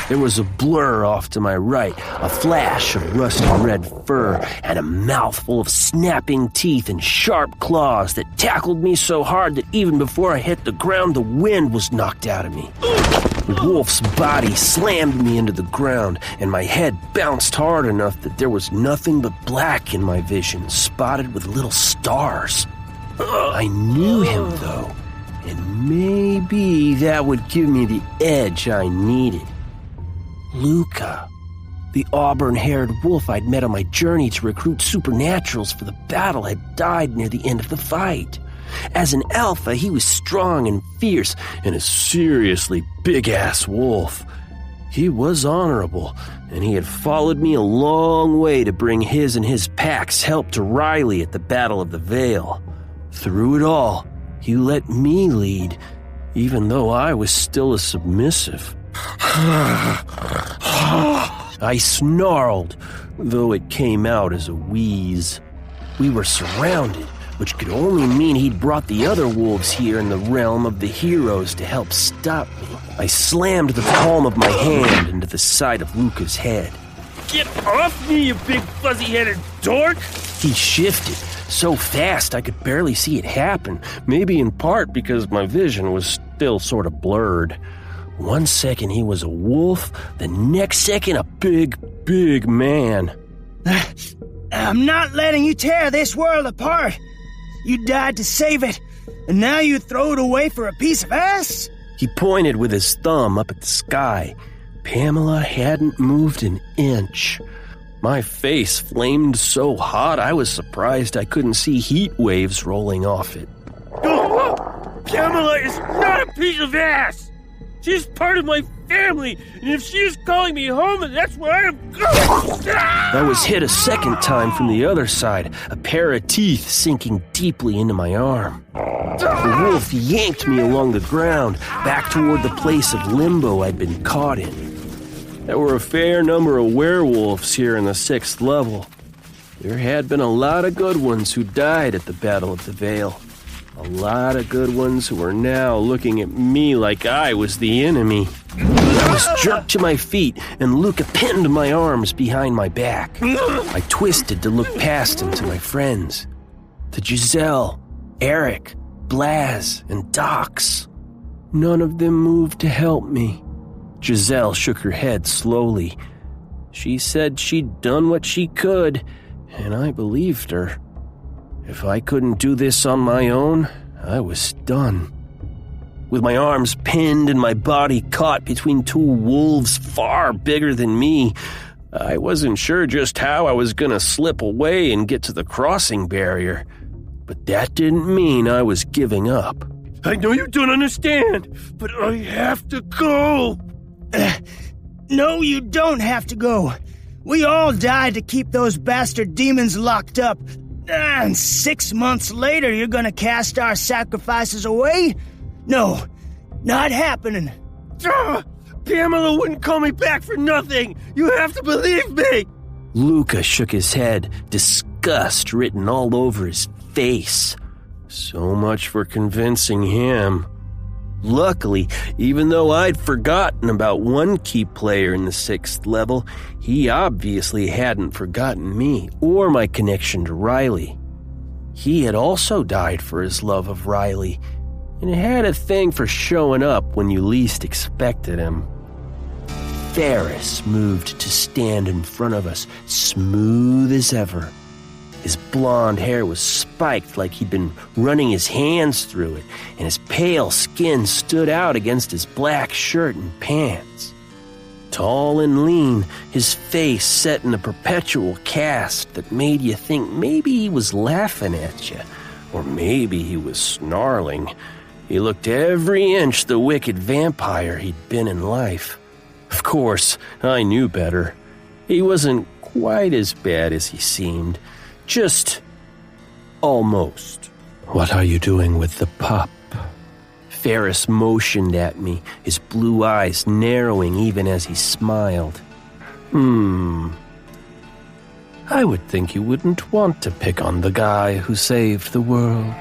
There was a blur off to my right, a flash of rusty red fur, and a mouthful of snapping teeth and sharp claws that tackled me so hard that even before I hit the ground, the wind was knocked out of me. The wolf's body slammed me into the ground, and my head bounced hard enough that there was nothing but black in my vision, spotted with little stars. I knew him, though, and maybe that would give me the edge I needed. Luca, the auburn-haired wolf I'd met on my journey to recruit supernaturals for the battle, had died near the end of the fight. As an alpha, he was strong and fierce and a seriously big-ass wolf. He was honorable, and he had followed me a long way to bring his and his pack's help to Rylee at the Battle of the Veil. Through it all, he let me lead, even though I was still a submissive. I snarled, though it came out as a wheeze. We were surrounded, which could only mean he'd brought the other wolves here in the realm of the heroes to help stop me. I slammed the palm of my hand into the side of Luca's head. Get off me, you big fuzzy-headed dork! He shifted so fast I could barely see it happen, maybe in part because my vision was still sort of blurred. One second he was a wolf, the next second a big man. I'm not letting you tear this world apart. You died to save it, and now you throw it away for a piece of ass? He pointed with his thumb up at the sky. Pamela hadn't moved an inch. My face flamed so hot I was surprised I couldn't see heat waves rolling off it. Pamela is not a piece of ass! She's part of my family, and if she's calling me home, then that's where I'm going! I was hit a second time from the other side, a pair of teeth sinking deeply into my arm. The wolf yanked me along the ground, back toward the place of limbo I'd been caught in. There were a fair number of werewolves here in the 6th level. There had been a lot of good ones who died at the Battle of the Veil. A lot of good ones who were now looking at me like I was the enemy. I was jerked to my feet, and Luca pinned my arms behind my back. I twisted to look past him to my friends. To Giselle, Eric, Blaz, and Dox. None of them moved to help me. Giselle shook her head slowly. She said she'd done what she could, and I believed her. If I couldn't do this on my own, I was done. With my arms pinned and my body caught between two wolves far bigger than me, I wasn't sure just how I was going to slip away and get to the crossing barrier. But that didn't mean I was giving up. I know you don't understand, but I have to go. No, you don't have to go. We all died to keep those bastard demons locked up. And 6 months later, you're gonna cast our sacrifices away? No, not happening. Pamela wouldn't call me back for nothing. You have to believe me. Luca shook his head, disgust written all over his face. So much for convincing him. Luckily, even though I'd forgotten about one key player in the 6th level, he obviously hadn't forgotten me or my connection to Rylee. He had also died for his love of Rylee, and had a thing for showing up when you least expected him. Ferris moved to stand in front of us, smooth as ever. His blonde hair was spiked like he'd been running his hands through it, and his pale skin stood out against his black shirt and pants. Tall and lean, his face set in a perpetual cast that made you think maybe he was laughing at you, or maybe he was snarling. He looked every inch the wicked vampire he'd been in life. Of course, I knew better. He wasn't quite as bad as he seemed. Just almost. What are you doing with the pup? Ferris motioned at me, his blue eyes narrowing even as he smiled. I would think you wouldn't want to pick on the guy who saved the world.